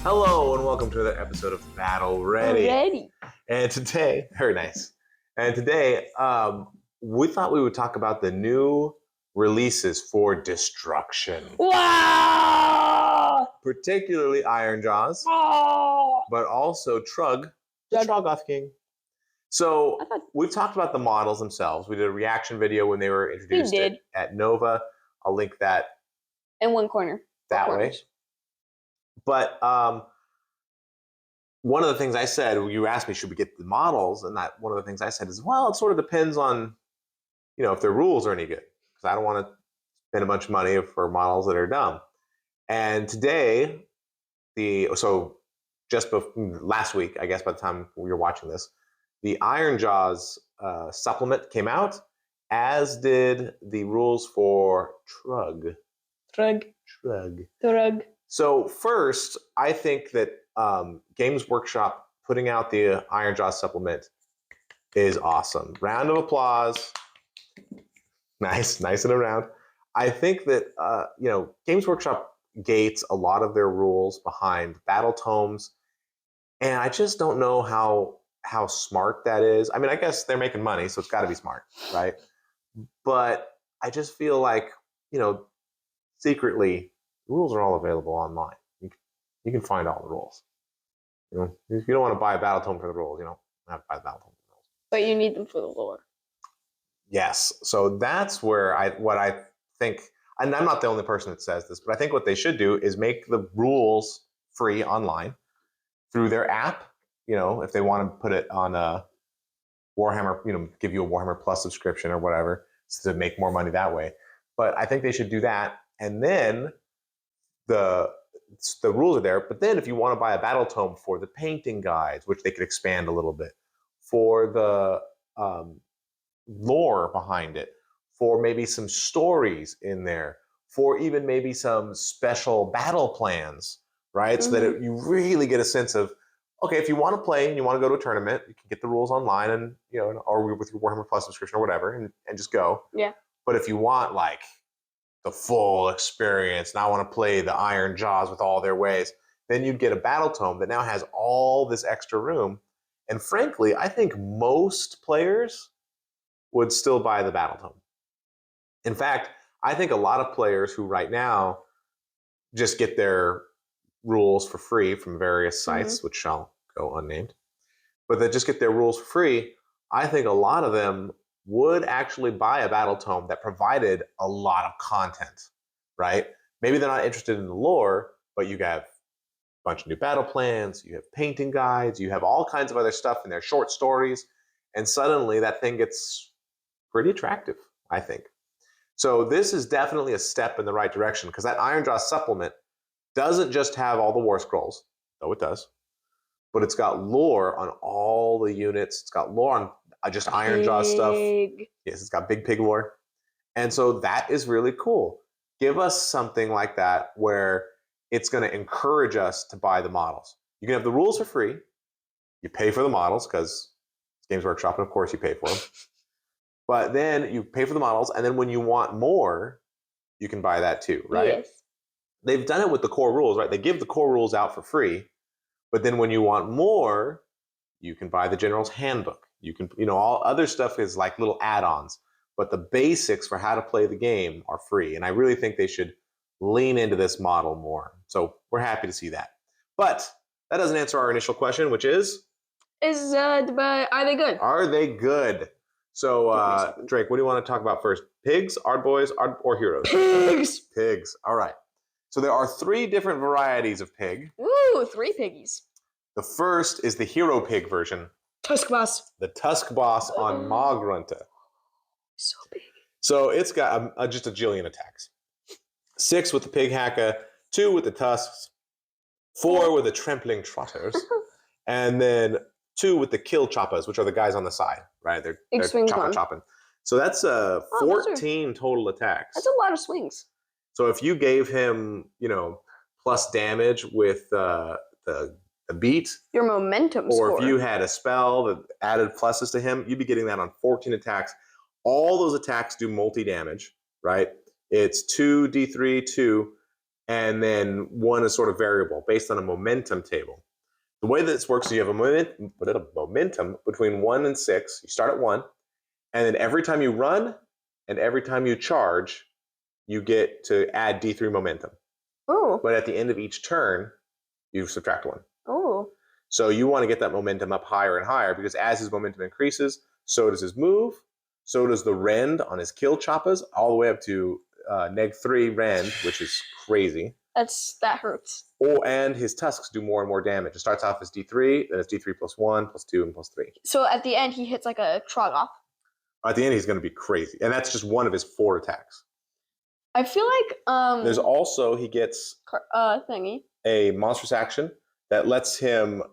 Hello and welcome to another episode of Battle Ready. And today, very nice. And today, we thought we would talk about the new releases for Destruction. Wow! Particularly Ironjawz, but also Trugg, the Troggoth King. So we've talked about the models themselves. We did a reaction video when they were introduced at Nova. I'll link that in one corner. That way. But one of the things I said, you asked me, should we get the models? And that one of the things I said is, well, it sort of depends on, if their rules are any good. Because I don't want to spend a bunch of money for models that are dumb. And today, just last week, I guess by the time we were watching this, the Ironjawz supplement came out, as did the rules for Trugg. So first, I think that Games Workshop putting out the Ironjawz supplement is awesome. Round of applause. Nice and around. I think that Games Workshop gates a lot of their rules behind battle tomes, and I just don't know how smart that is. I mean, I guess they're making money, so it's got to be smart, right? But I just feel like, secretly, the rules are all available online. You can find all the rules. If you don't want to buy a battle tome for the rules, you don't have to buy the battle tome for the rules. But you need them for the lore. Yes. So that's where what I think, and I'm not the only person that says this, but I think what they should do is make the rules free online through their app. If they want to put it on a Warhammer, give you a Warhammer Plus subscription or whatever, so to make more money that way. But I think they should do that, and then the rules are there. But then if you want to buy a battle tome for the painting guides, which they could expand a little bit, for the lore behind it, for maybe some stories in there, for even maybe some special battle plans, right? Mm-hmm. So that you really get a sense of, okay, if you want to play and you want to go to a tournament, you can get the rules online and, or with your Warhammer Plus subscription or whatever, and just go. Yeah. But if you want the full experience, and I want to play the Ironjawz with all their ways, then you'd get a battle tome that now has all this extra room. And frankly, I think most players would still buy the battle tome. In fact, I think a lot of players who right now just get their rules for free from various sites, which shall go unnamed, but they just get their rules for free. I think a lot of them would actually buy a battle tome that provided a lot of content, right? Maybe they're not interested in the lore, but you have a bunch of new battle plans, you have painting guides, you have all kinds of other stuff in there, short stories, and suddenly that thing gets pretty attractive, I think. So this is definitely a step in the right direction, because that Ironjawz supplement doesn't just have all the war scrolls, though it does, but it's got lore on all the units. It's got lore on just Ironjawz stuff. Yes, it's got big pig lore. And so that is really cool. Give us something like that where it's going to encourage us to buy the models. You can have the rules for free. You pay for the models because it's Games Workshop, and of course you pay for them. But then you pay for the models, and then when you want more, you can buy that too, right? Yes. They've done it with the core rules, right? They give the core rules out for free, but then when you want more, you can buy the General's Handbook. You can, all other stuff is like little add-ons, but the basics for how to play the game are free. And I really think they should lean into this model more. So we're happy to see that. But that doesn't answer our initial question, which is? Are they good? Are they good? So, Drake, what do you want to talk about first? Pigs, Ardboys, or heroes? Pigs. All right. So there are 3 different varieties of pig. Ooh, 3 piggies. The first is the hero pig version. Tusk Boss. The Tusk Boss on Magrunta. So big. So it's got just a jillion attacks. 6 with the Pig Hacka, 2 with the Tusks, 4 with the Trampling Trotters, and then 2 with the Kill Choppas, which are the guys on the side, right? They're chopping. So that's 14 total attacks. That's a lot of swings. So if you gave him, plus damage with the beat, your momentum or score. if you had a spell that added pluses to him, you'd be getting that on 14 attacks. All those attacks do multi-damage, right? It's 2d3, 2, and then one is sort of variable based on a momentum table. The way that this works is you have a momentum between 1 and 6. You start at 1, and then every time you run and every time you charge, you get to add D3 momentum. Ooh. But at the end of each turn, you subtract 1. Ooh. So you want to get that momentum up higher and higher, because as his momentum increases, so does his move, so does the rend on his kill choppas, all the way up to -3 rend, which is crazy. That hurts. Oh, and his tusks do more and more damage. It starts off as D3, then it's D3 plus 1, plus 2, and plus 3. So at the end, he hits like a Troggoth. At the end, he's going to be crazy. And that's just one of his 4 attacks. I feel like There's also, he gets thingy. a monstrous action that lets him,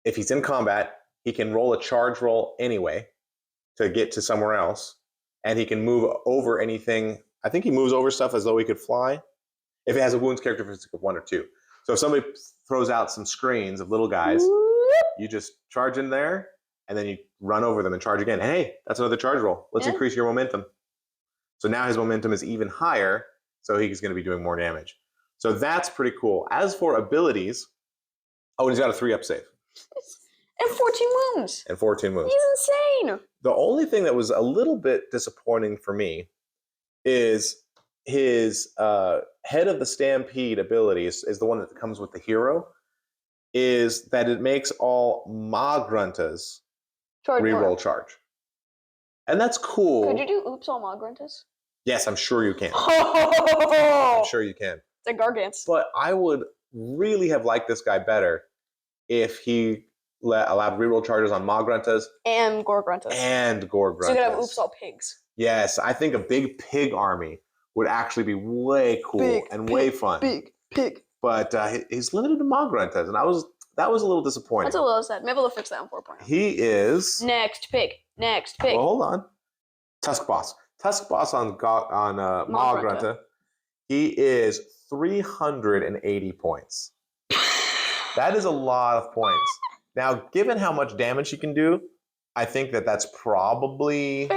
if he's in combat, he can roll a charge roll anyway to get to somewhere else. And he can move over anything. I think he moves over stuff as though he could fly, if it has a wounds characteristic of 1 or 2. So if somebody throws out some screens of little guys, you just charge in there, and then you run over them and charge again. And hey, that's another charge roll. Let's increase your momentum. So now his momentum is even higher, so he's going to be doing more damage. So that's pretty cool. As for abilities, and he's got a 3-up save. And 14 wounds. And 14 wounds. He's insane. The only thing that was a little bit disappointing for me is his Head of the Stampede ability is the one that comes with the hero, is that it makes all Magruntas reroll charge. And that's cool. Could you do Oops All Magruntas? Yes, I'm sure you can. I'm sure you can. It's a Gargants. But I would really have liked this guy better if he allowed reroll charges on Magruntas and Gorgruntas. So you could have Oops All Pigs. Yes, I think a big pig army would actually be way cool and way fun. Big pig. But he's limited to Magruntas, and that was a little disappointing. That's a little sad. Maybe they'll fix that in 4.0. He is next pig. Well, hold on. Tusk Boss on Magrunta. He is 380 points. That is a lot of points. Now, given how much damage he can do, I think that's probably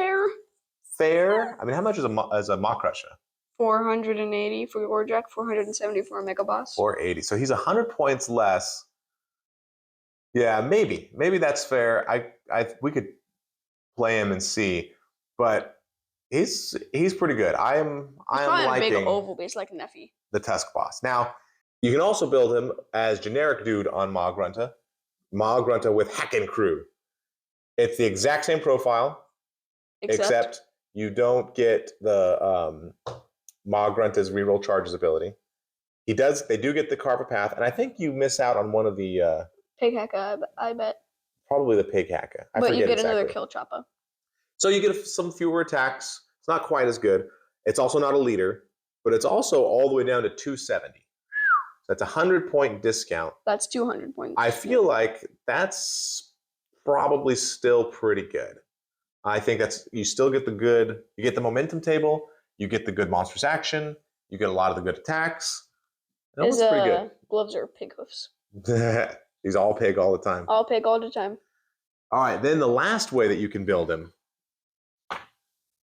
fair. I mean, how much is a Makrusha? 480 for Gorjak, 470 for a Mega Boss. 480. So he's 100 points less. Yeah, maybe that's fair. We could play him and see, but he's pretty good. I am liking a big oval base like Neffy. The Tusk Boss. Now, you can also build him as generic dude on Magrunta with Hackin' Crew. It's the exact same profile, except you don't get the Magrunta's reroll charges ability. They do get the Carve a Path, and I think you miss out on one of the Pig Hacka, I bet. Probably the Pig Hacka. But you get another kill chopper. So you get some fewer attacks. It's not quite as good. It's also not a leader, but it's also all the way down to 270. So that's a 100-point discount. That's 200 points. I feel like that's probably still pretty good. I think you still get you get the momentum table, you get the good monstrous action, you get a lot of the good attacks. That's pretty good. Gloves are pig hoofs. He's all pig all the time. All pig all the time. All right, then the last way that you can build him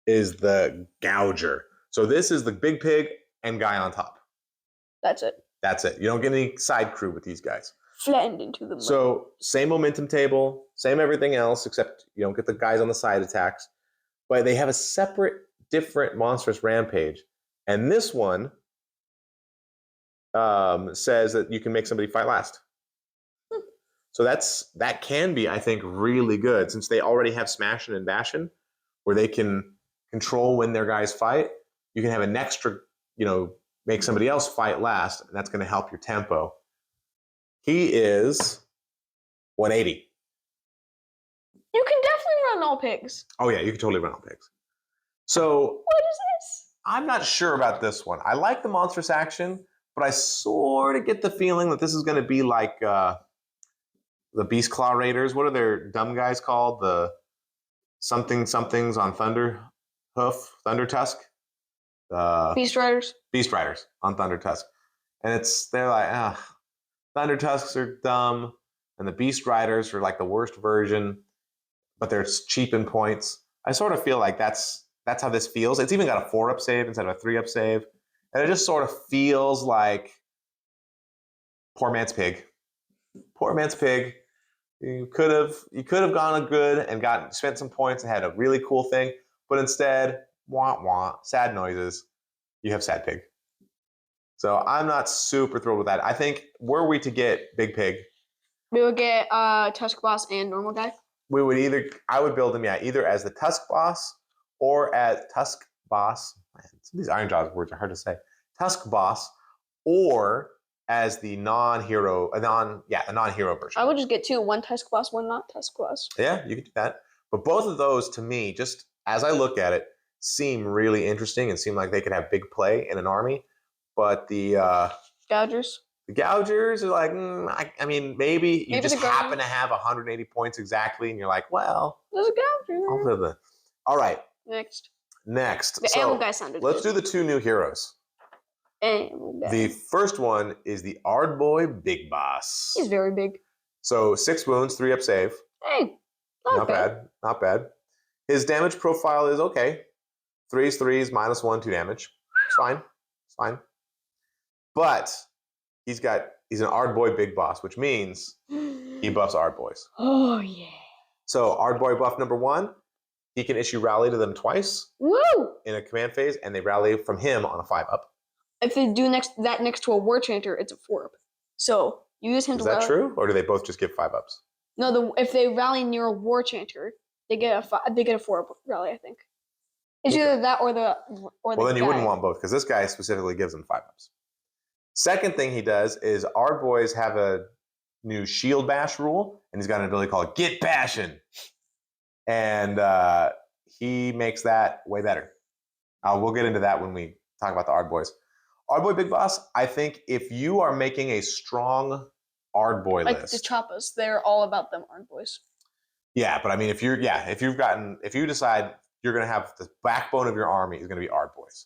is the Gouger. So this is the big pig and guy on top. That's it. You don't get any side crew with these guys. Flattened into the mud. So same momentum table, same everything else, except you don't get the guys on the side attacks. But they have a separate, different monstrous rampage. And this one says that you can make somebody fight last. So that can be, I think, really good, since they already have Smashin' and Bashin', where they can control when their guys fight. You can have an extra, make somebody else fight last, and that's going to help your tempo. He is 180. You can definitely run all pigs. Oh yeah, you can totally run all pigs. So what is this? I'm not sure about this one. I like the monstrous action, but I sort of get the feeling that this is going to be like the Beast Claw Raiders. What are their dumb guys called? The somethings on Thunder Tusk. Beast Riders. Beast Riders on Thunder Tusk, and they're like, Thunder Tusks are dumb, and the Beast Riders are like the worst version, but they're cheap in points. I sort of feel like that's how this feels. It's even got a 4-up save instead of a 3-up save. And it just sort of feels like poor man's pig. Poor man's pig. You could have gone a good and spent some points and had a really cool thing, but instead, wah wah, sad noises. You have sad pig. So I'm not super thrilled with that. I think were we to get big pig, We would get Tusk Boss and normal guy. I would build him, either as the Tusk Boss or as Tusk Boss. Man, some of these Ironjawz words are hard to say. Tusk Boss, or as the non-hero version. I would just get two, one Tusk Boss, one not Tusk Boss. Yeah, you could do that. But both of those, to me, just as I look at it, seem really interesting and seem like they could have big play in an army. But the Gougers. The Gougers are like, I mean, maybe you just happen to Gougers. have 180 points exactly, and you're like, well, There's a Gouger. All right. Next. The animal guy sounded let's good. do the two new heroes. Animal guy. The first one is the Ardboy Big Boss. He's very big. So 6 wounds, 3 up save. Hey, not bad. Not bad. His damage profile is okay. 3s, -1, 2 damage. It's fine. It's fine. But he's an Ardboy Big Boss, which means he buffs Ardboys. Oh, yeah. So Ardboy buff number 1, he can issue rally to them twice. Woo! In a command phase, and they rally from him on a 5-up. If they do that next to a War Chanter, it's a 4-up. So you use him to rally. Is that true, or do they both just give 5-ups? No, if they rally near a War Chanter, they get a 4-up rally. I think it's either that or the. Well, then you wouldn't want both because this guy specifically gives them 5-ups. Second thing he does is our boys have a new shield bash rule, and he's got an ability called Get Bashin', and he makes that way better. We'll get into that when we talk about the Ardboys. Ardboy Big Boss, I think if you are making a strong Ardboy like list, the Choppas, they're all about them Ardboys. Yeah, but I mean, if you decide you're going to have the backbone of your army is going to be Ardboys.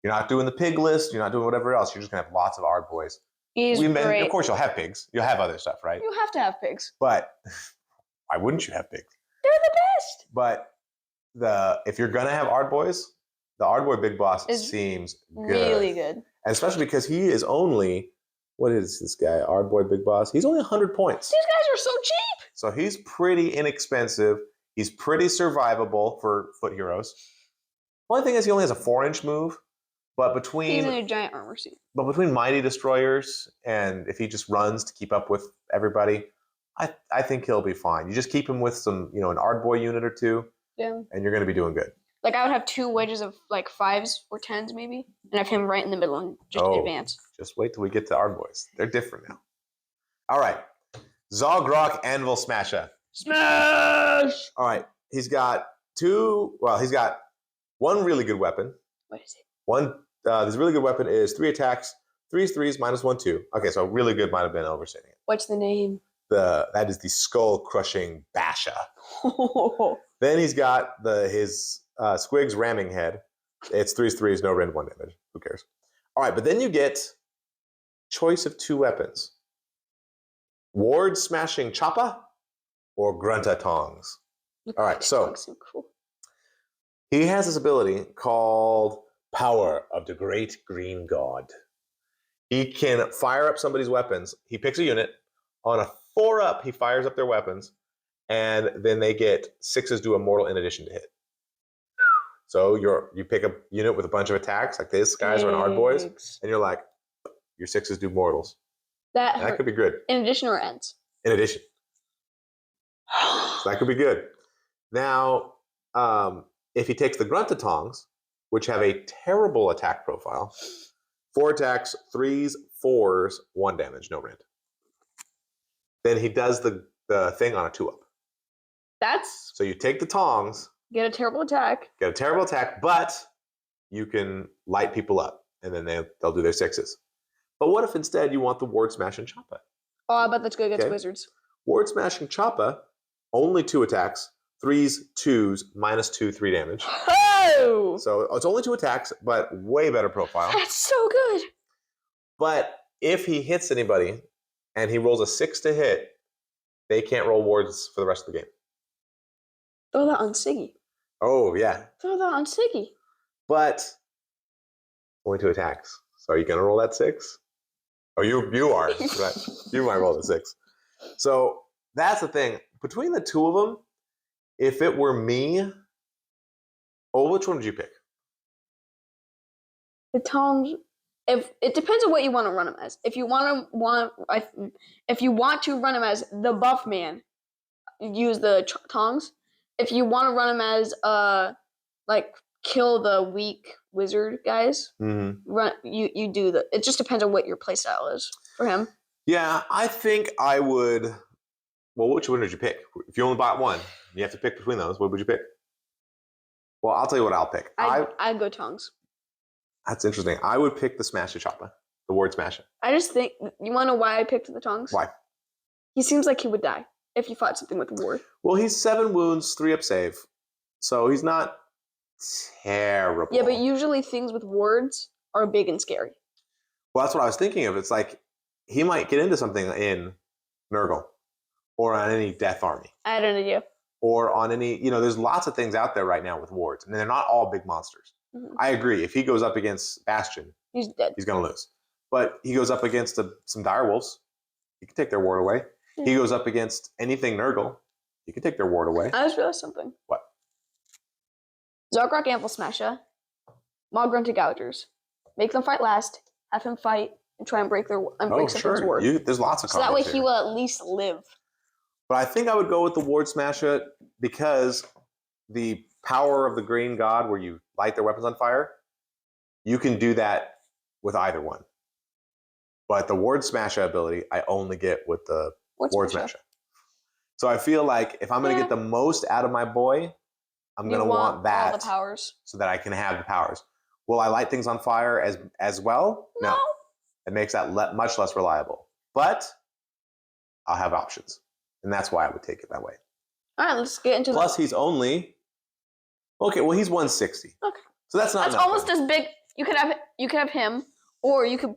You're not doing the pig list. You're not doing whatever else. You're just going to have lots of Ardboys. Great. Of course, you'll have pigs. You'll have other stuff, right? You have to have pigs. But why wouldn't you have pigs? They're the best. But if you're going to have Ardboys, the Ardboy Big Boss seems good. Really good. And especially because he is only, what is this guy, Ardboy Big Boss? He's only 100 points. These guys are so cheap. So he's pretty inexpensive. He's pretty survivable for foot heroes. Only thing is he only has a 4-inch move. But he's in a giant armor suit. But between Mighty Destroyers and if he just runs to keep up with everybody, I think he'll be fine. You just keep him with some, an Ardboy unit or two, and you're going to be doing good. Like I would have 2 wedges of like 5s or 10s maybe, and have him right in the middle and just advance. Just wait till we get to Ardboys. They're different now. All right. Zogrok Anvil Smasher. Smash! All right. He's got one really good weapon. What is it? This really good weapon is 3 attacks, 3s, -1, 2. Okay, so really good might have been overstating it. What's the name? That is the Skull Crushing Basha. Then he's got his Squig's Ramming Head. It's 3s, no rend 1 damage. Who cares? All right, but then you get choice of 2 weapons. Ward Smashing Choppa or Grunta Tongs. All right, so cool. He has this ability called Power of the Great Green God. He can fire up somebody's weapons. He picks a unit. On a 4-up, he fires up their weapons, and then they get 6s do a mortal in addition to hit. So you pick a unit with a bunch of attacks, like these guys are an Ardboys, and you're like, your 6s do mortals. That could be good. In addition or ends? In addition. So that could be good. Now, if he takes the Gruntatongs, which have a terrible attack profile, 4 attacks, 3s, 4s, 1 damage, no rend. Then he does the thing on a 2-up. So you take the tongs. Get a terrible attack, but you can light people up, and then they'll do their 6s. But what if instead you want the Ward Smashing Choppa? Oh, I bet that's good against wizards. Ward Smashing Choppa, only 2 attacks, 3s, 2s, -2, 3 damage. Oh! So it's only 2 attacks, but way better profile. That's so good. But if he hits anybody and he rolls a 6 to hit, they can't roll wards for the rest of the game. Throw that on Siggy. Oh, yeah. Throw that on Siggy. But Only 2 attacks. So are you going to roll that 6? Oh, you are. You might roll the 6. So that's the thing. Between the two of them, if it were me, which one did you pick? The tongs. If it depends on what you want to run them as. If you want to run them as the buff man, use the tongs. If you want to run them as like kill the weak wizard guys, run you do the. It just depends on what your playstyle is for him. Yeah, I think I would. Well, which one did you pick? If you only bought one, you have to pick between those. What would you pick? Well, I'll tell you what I'll pick. I'd go tongs. That's interesting. I would pick the Smasher Chopper, the Ward Smasher. I just think, you want to know why I picked the tongs? Why? He seems like he would die if you fought something with Ward. Well, he's 7 wounds, 3 up save. So he's not terrible. Yeah, but usually things with wards are big and scary. Well, that's what I was thinking of. It's like he might get into something in Nurgle or on any Death Army. I had an idea. Or on any, there's lots of things out there right now with wards, and they're not all big monsters. Mm-hmm. I agree. If he goes up against Bastion, he's dead. He's going to lose. But he goes up against some direwolves, he can take their ward away. Mm-hmm. He goes up against anything Nurgle, he can take their ward away. I just realized something. What? Zargrok Anvil Smasher, Maw Grunted Gougers. Make them fight last, have him fight, and try and break something's ward. There's lots of so that way he will at least live. But I think I would go with the Ward Smasher because the power of the Green God, where you light their weapons on fire, you can do that with either one. But the Ward Smasher ability, I only get with the Ward Smasher. So I feel like if I'm going to get the most out of my boy, I'm going to want that all the powers, so that I can have the powers. Will I light things on fire as well? No. It makes that much less reliable. But I'll have options. And that's why I would take it that way. All right, let's get into Plus, he's only... Okay, well, he's 160. Okay. So that's not That's almost as big. You could have him, or you could,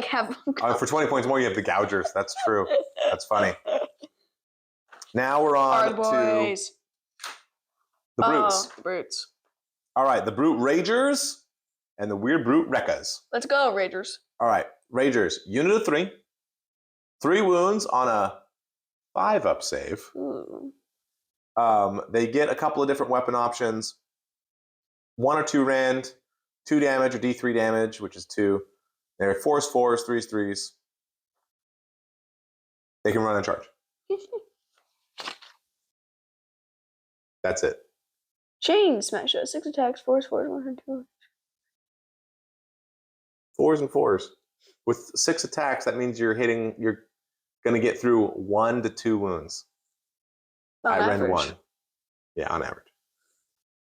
have... for 20 points more, you have the Gougers. That's true. That's funny. Now we're on to the Brutes. Brutes. All right, the Brute Ragers and the Weird Brute Rekkas. Let's go, Ragers. All right, Ragers. Unit of 3. 3 wounds on a 5 up save. Ooh. They get a couple of different weapon options. 1 or 2 rend, 2 damage or D3 damage, which is 2. They're 4s, 4s, 3s, 3s. They can run and charge. That's it. Chain Smasher, 6 attacks, 4s, 4s, 102. 4s and 4s. With 6 attacks, that means you're going to get through 1 to 2 wounds. I rend 1. Yeah, on average.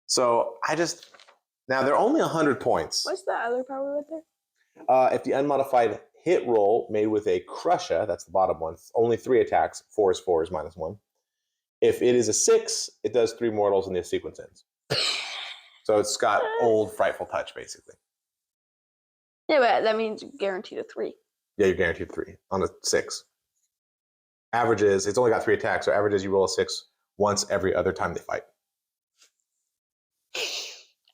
So now they're only 100 points. What's the other power right there? If the unmodified hit roll made with a Crusher, that's the bottom one, only 3 attacks, 4s, 4s, -1. If it is a 6, it does 3 mortals and the sequence ends. So it's got old Frightful Touch, basically. Yeah, but that means you're guaranteed a 3. Yeah, you're guaranteed 3 on a 6. Averages, it's only got 3 attacks, so averages you roll a 6 once every other time they fight.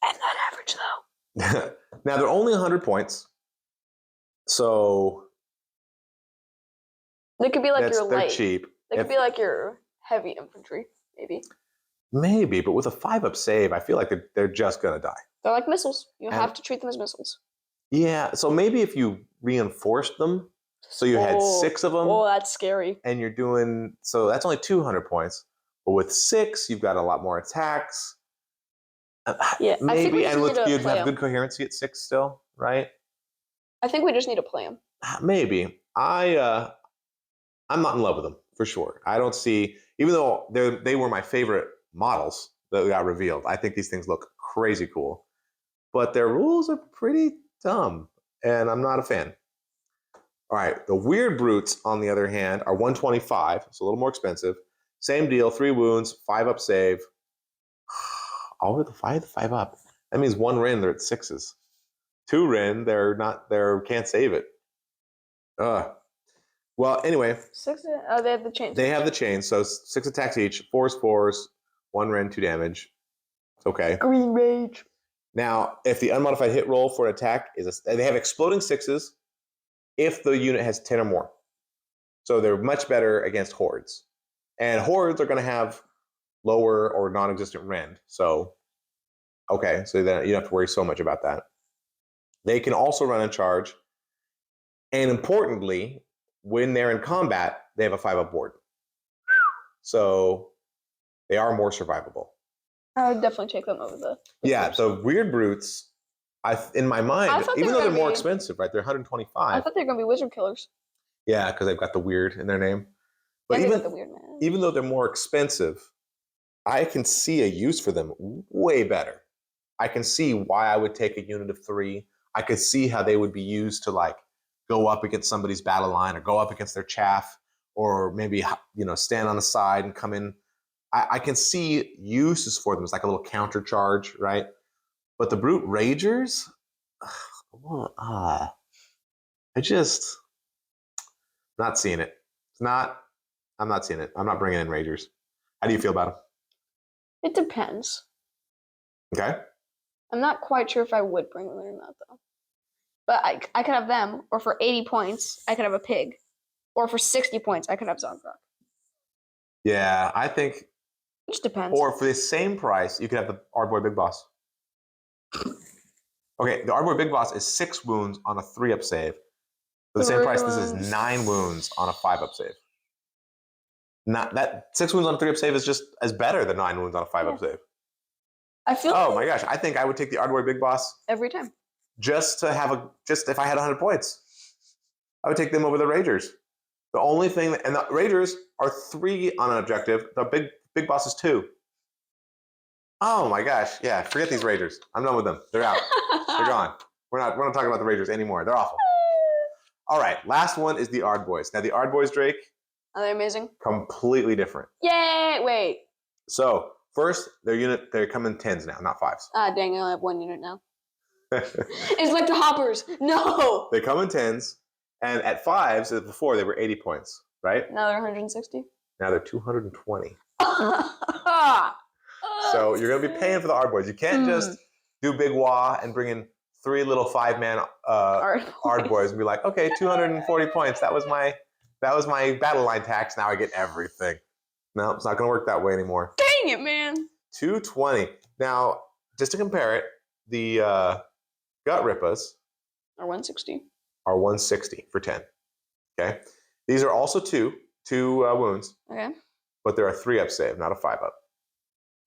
And not average, though. Now, they're only 100 points. So... They could be like your light. They're cheap. They could be like your heavy infantry, maybe. Maybe, but with a 5 up save, I feel like they're just going to die. They're like missiles. You have to treat them as missiles. Yeah, so maybe if you reinforced them, so you had 6 of them. Oh, that's scary. And you're doing... So that's only 200 points. But with 6, you've got a lot more attacks. Yeah, maybe, and you'd have good coherency at 6 still, right? I think we just need to play them. Maybe. I'm not in love with them, for sure. I don't see... Even though they were my favorite models that got revealed, I think these things look crazy cool. But their rules are pretty dumb, and I'm not a fan. All right, the Weird Brutes, on the other hand, are 125, so a little more expensive. Same deal, 3 wounds, 5 up save. All with the 5 up. That means 1 Rin, they're at 6s. 2 Rin, they can't save it. Well, anyway. 6, they have the chain. They have the chain, so 6 attacks each, 4s, 4s, 1 Rin, 2 damage. Okay. Green Rage. Now, if the unmodified hit roll for an attack they have exploding 6s if the unit has 10 or more. So they're much better against hordes. And hordes are going to have lower or non-existent rend. So, okay, so then you don't have to worry so much about that. They can also run and charge. And importantly, when they're in combat, they have a 5-up board. So they are more survivable. I would definitely take them over the Yeah, so weird brutes, in my mind, even though they're more expensive, right? They're 125. I thought they were going to be wizard killers. Yeah, because they've got the weird in their name. But even though they're more expensive, I can see a use for them way better. I can see why I would take a unit of 3. I could see how they would be used to like go up against somebody's battle line or go up against their chaff or maybe stand on the side and come in. I can see uses for them. It's like a little counter charge, right? But the brute ragers, I just not seeing it. I'm not seeing it. I'm not bringing in ragers. How do you feel about them? It depends. Okay. I'm not quite sure if I would bring them in or not, though. But I could have them, or for 80 points, I could have a pig. Or for 60 points, I could have Zongrok. Yeah, I think... It just depends. Or for the same price, you could have the Ardboy Big Boss. Okay, the Ardboy Big Boss is 6 wounds on a 3-up save. For the same price, this is 9 wounds on a 5-up save. Not that 6 wounds on a 3-up save is just as better than 9 wounds on a 5-up save. I feel. Oh my gosh! I think I would take the Ardboy Big Boss every time. Just if I had 100 points, I would take them over the Ragers. The only thing, and the Ragers are 3 on an objective. The Big Boss is 2. Oh my gosh! Yeah, forget these Ragers. I'm done with them. They're out. They're gone. We're not talking about the Ragers anymore. They're awful. All right, last one is the Ardboys. Now the Ardboys, Drake. Are they amazing? Completely different. Yay! Wait. So first, they come in 10s now, not 5s. Ah, dang! I only have 1 unit now. It's like the hoppers. No. They come in 10s, and at 5s, before they were 80 points, right? Now they're 160. Now they're 220. So you're going to be paying for the Ardboys. You can't just do Big Wah and bring in 3 little 5-man Ardboys and be like, okay, 240 points. That was my battle line tax. Now I get everything. No, it's not going to work that way anymore. Dang it, man. 220. Now, just to compare it, the Gut Rippas are 160. Are 160 for 10. Okay. These are also two wounds. Okay. But they're a 3-up save, not a 5-up.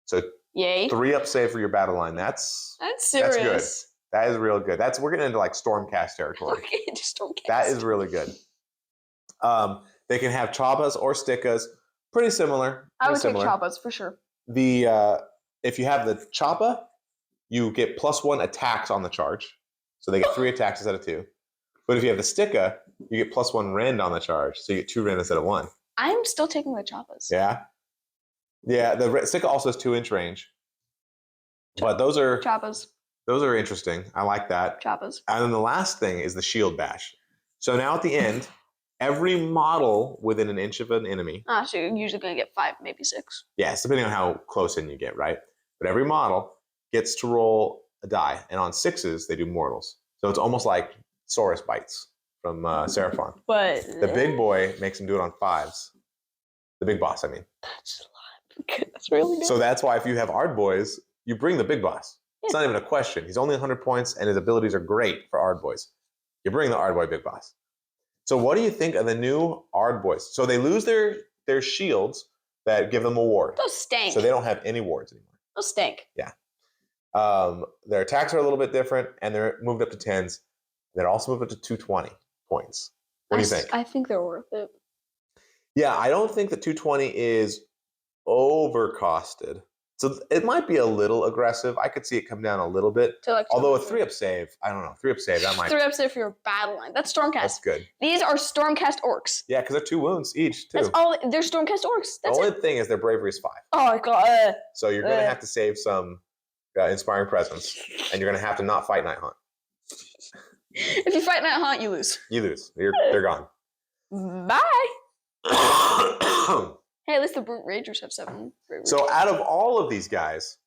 So yay. 3-up save for your battle line. That's serious. That's good. That is real good. We're getting into like Stormcast territory. Okay, just Stormcast. That is really good. They can have Choppas or Stickas. Pretty similar. I would take Choppas for sure. If you have the Choppa, you get +1 attacks on the charge. So they get 3 attacks instead of 2. But if you have the Sticka, you get +1 rend on the charge. So you get 2 rend instead of 1. I'm still taking the Choppas. Yeah? Yeah, the Sticka also has 2-inch range. But those are... Choppas. Those are interesting. I like that. Choppas. And then the last thing is the Shield Bash. So now at the end, every model within an inch of an enemy... so you're usually going to get 5, maybe 6. Yes, depending on how close in you get, right? But every model gets to roll a die. And on 6s, they do mortals. So it's almost like Saurus Bites from Seraphon. But the big boy makes him do it on 5s. The big boss, I mean. That's a lot. That's really good. So that's why if you have Ardboys, you bring the big boss. Yeah. It's not even a question. He's only 100 points, and his abilities are great for Ardboys. You bring the Ardboy big boss. So what do you think of the new Ardboys? So they lose their shields that give them a ward. Those stink. So they don't have any wards anymore. Those stink. Yeah. Their attacks are a little bit different, and they're moved up to 10s. They're also moved up to 220 points. What do you think? I think they're worth it. Yeah, I don't think that 220 is overcosted. So it might be a little aggressive. I could see it come down a little bit. Although a 3-up save, I don't know. 3-up save, that might... 3-up save for your battle line. That's Stormcast. That's good. These are Stormcast orcs. Yeah, because they're 2 wounds each, too. That's all. They're Stormcast orcs. That's the only thing is their bravery is 5. Oh, my God. So you're going to have to save some inspiring presence, and you're going to have to not fight Night Hunt. If you fight Night Hunt, you lose. You lose. They're gone. Bye. Hey, at least the Brute Ragers have 7 bravery. So out of all of these guys,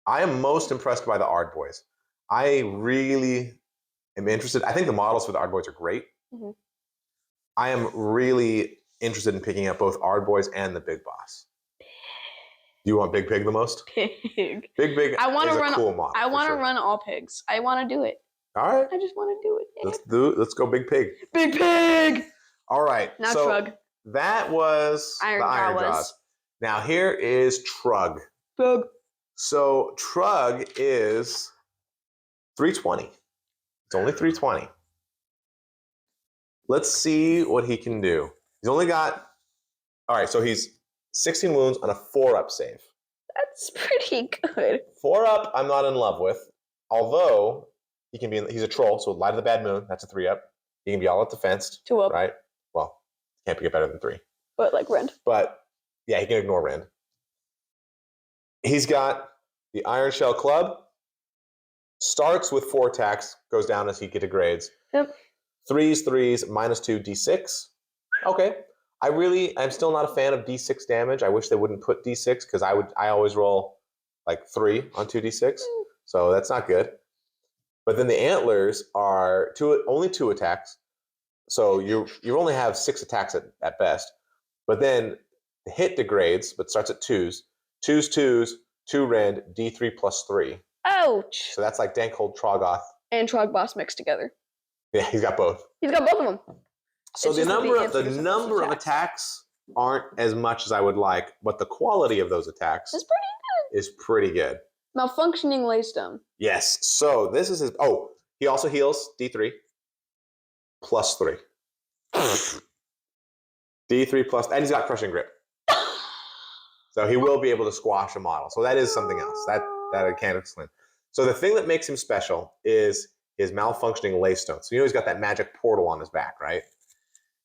I am most impressed by the Ard Boys. I really am interested. I think the models for the Ard Boys are great. Mm-hmm. I am really interested in picking up both Ard Boys and the Big Boss. Do you want Big Pig the most? Pig. Big Pig is a cool model. I want to run all pigs. I want to do it. All right. I just want to do it. Let's go Big Pig. Big Pig! All right. Now so Trug. That was the Ironjawz. Now here is Trug. Trug. So Trug is 320. It's only 320. Let's see what he can do. He's only got... All right, so he's 16 wounds on a 4-up save. That's pretty good. 4-up, I'm not in love with. Although, he's a troll, so Light of the Bad Moon, that's a 3-up. He can be all up defensed. 2-up. Right? Well, can't get better than 3. But like Rend. But, yeah, he can ignore Rend. He's got the Iron Shell Club. Starts with 4 attacks, goes down as he degrades. Yep. 3s, -2, D6. Okay. I'm still not a fan of D6 damage. I wish they wouldn't put D6 because I always roll like 3 on 2D6. So that's not good. But then the antlers are only 2 attacks. So you only have 6 attacks at best. But then the hit degrades, but starts at 2s. 2s, 2 Rend, D3 +3. Ouch. So that's like Dankhold Troggoth. And Trogboss mixed together. Yeah, he's got both. He's got both of them. So the number of attacks aren't as much as I would like, but the quality of those attacks is pretty good. Malfunctioning Laystone. Yes. So this is his... Oh, he also heals D3 +3. D3 and he's got Crushing Grip. So he will be able to squash a model. So that is something else. That I can't explain. So the thing that makes him special is his malfunctioning Laystone. So he's got that magic portal on his back, right?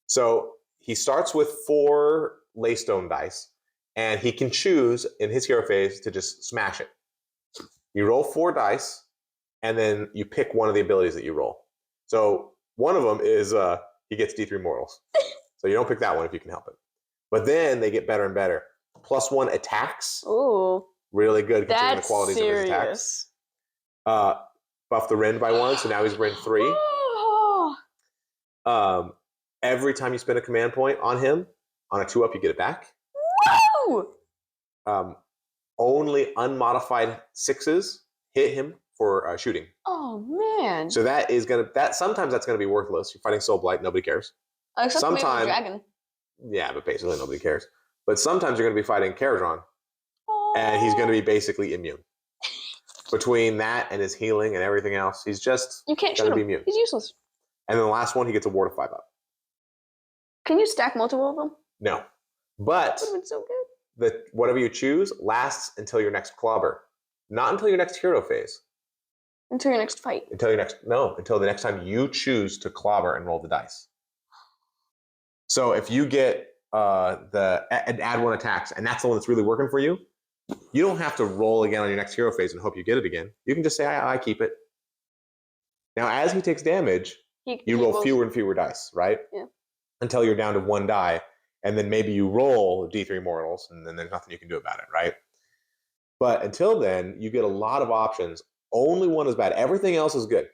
So he starts with 4 Laystone dice, and he can choose in his hero phase to just smash it. You roll 4 dice, and then you pick one of the abilities that you roll. So one of them is he gets D3 mortals. So you don't pick that one if you can help it. But then they get better and better. +1 attacks. Ooh. Really good considering the qualities of his attacks. Buff the Rend by 1, so now he's Rend 3. Every time you spend a command point on him, on a 2-up, you get it back. Woo! Only unmodified 6s hit him for shooting. Oh man! So sometimes that's gonna be worthless. You're fighting Soul Blight, nobody cares. Except sometimes, maybe the dragon. Yeah, but basically nobody cares. But sometimes you're gonna be fighting Caradron, and he's gonna be basically immune. Between that and his healing and everything else, he's just gonna be immune. He's useless. And then the last one, he gets a ward of 5-up. Can you stack multiple of them? No. But that would have been so good. Whatever you choose lasts until your next clobber. Not until your next hero phase. Until your next fight. Until the next time you choose to clobber and roll the dice. So if you get add 1 attacks, and that's the one that's really working for you, you don't have to roll again on your next hero phase and hope you get it again. You can just say, I keep it. Now, as he takes damage, you roll fewer and fewer dice, right? Yeah. Until you're down to 1 die, and then maybe you roll D3 mortals, and then there's nothing you can do about it, right? But until then, you get a lot of options. Only one is bad. Everything else is good.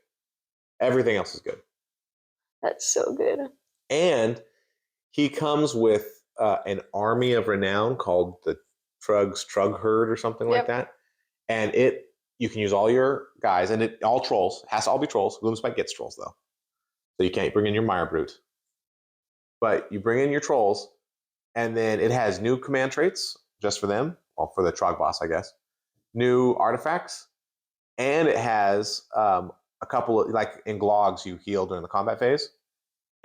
Everything else is good. That's so good. And he comes with an army of renown called the Trug Herd or something like that. And you can use all your guys, and all trolls. It has to all be trolls. Gloomspite gets trolls, though. So you can't bring in your Mire Brute. But you bring in your trolls, and then it has new command traits just for them. Well, for the Trog boss, I guess. New artifacts. And it has a couple of, like in Glogs, you heal during the combat phase.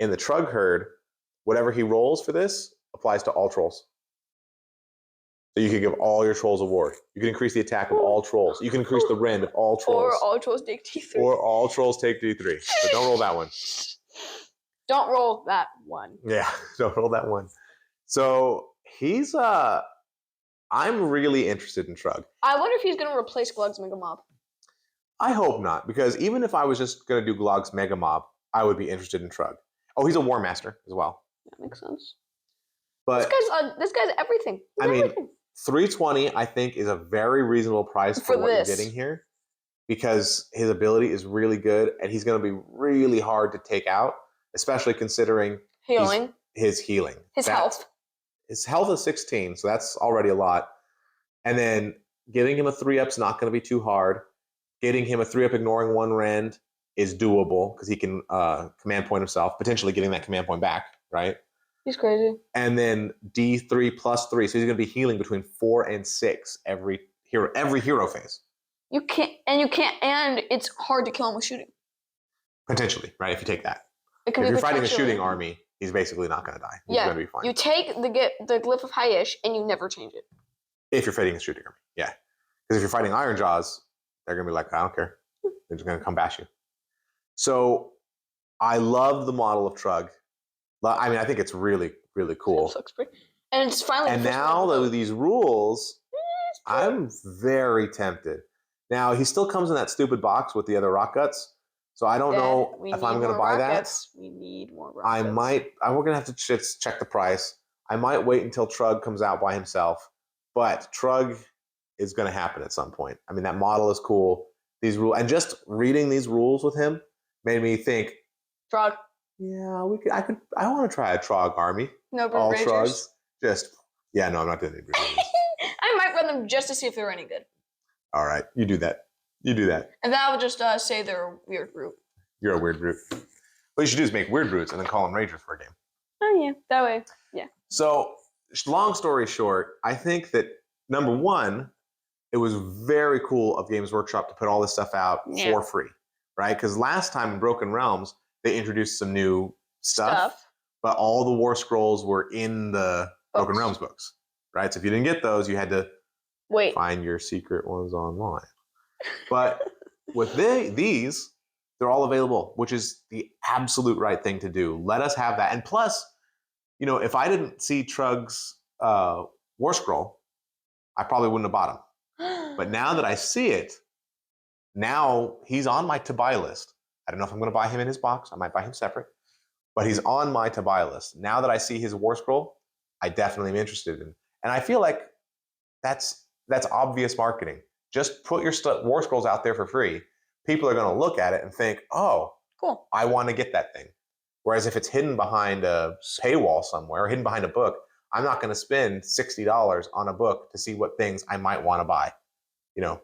In the Trug Herd, whatever he rolls for this applies to all trolls. So you can give all your trolls a ward. You can increase the attack of all trolls. You can increase the Rend of all trolls. Or all trolls take D3. Or all trolls take D3. So don't roll that one. Don't roll that one. Yeah, don't roll that one. So he's I'm really interested in Trug. I wonder if he's going to replace Glug's Mega Mob. I hope not, because even if I was just going to do Glog's Mega Mob, I would be interested in Trug. Oh, he's a War Master as well. That makes sense. But this guy's everything. Everything. $320, I think, is a very reasonable price for what you're getting here, because his ability is really good, and he's going to be really hard to take out, especially considering his healing. His health. His health is 16, so that's already a lot. And then getting him a 3-up's not going to be too hard. Getting him a 3-up ignoring 1 rend is doable because he can command point himself, potentially getting that command point back, right? He's crazy. And then D3 plus 3, so he's going to be healing between 4 and 6 every hero phase. You can't, and it's hard to kill him with shooting. Potentially, right? If you take that. If you're fighting a shooting army, he's basically not going to die. He's going to be fine. You take the Glyph of Highish and you never change it. If you're fighting a shooting army, yeah. Because if you're fighting Ironjawz, they're going to be like, I don't care. They're just going to come bash you. So I love the model of Trugg. I mean, I think it's really, really cool. It looks pretty. And it's finally. And now though these rules, I'm very tempted. Now he still comes in that stupid box with the other rock guts, so I don't know if I'm going to buy that. We need more rock guts. We're going to have to check the price. I might wait until Trugg comes out by himself, but Trugg is going to happen at some point. I mean, that model is cool. These rules, and just reading these rules with him made me think. Trogg. Yeah, I want to try a Trogg army. No all Ragers. Truggs. No, I'm not doing any Brood Ragers. I might run them just to see if they're any good. All right, you do that. And then I would just say they're a weird brute. You're a weird brute. What you should do is make weird brutes and then call them Ragers for a game. Oh yeah, that way, yeah. So, long story short, I think that number one, it was very cool of Games Workshop to put all this stuff out for free, right? Because last time in Broken Realms, they introduced some new stuff, but all the War Scrolls were in the Broken Realms books, right? So if you didn't get those, you had to find your secret ones online. But with these, they're all available, which is the absolute right thing to do. Let us have that. And plus, if I didn't see Trugg's War Scroll, I probably wouldn't have bought him. But now that I see it, now he's on my to-buy list. I don't know if I'm going to buy him in his box. I might buy him separate. But he's on my to-buy list. Now that I see his War Scroll, I definitely am interested in. And I feel like that's obvious marketing. Just put your War Scrolls out there for free. People are going to look at it and think, oh, cool, I want to get that thing. Whereas if it's hidden behind a paywall somewhere or hidden behind a book, I'm not going to spend $60 on a book to see what things I might want to buy.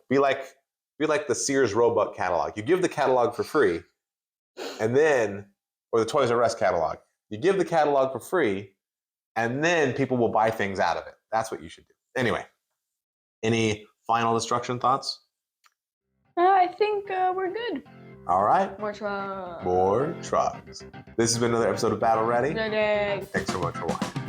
Be like the Sears Roebuck catalog. You give the catalog for free, and then, or the Toys R Us catalog. You give the catalog for free, and then people will buy things out of it. That's what you should do. Anyway, any final destruction thoughts? I think we're good. All right. More Truggs. More Truggs. This has been another episode of Battle Ready. Ready. Thanks so much for watching.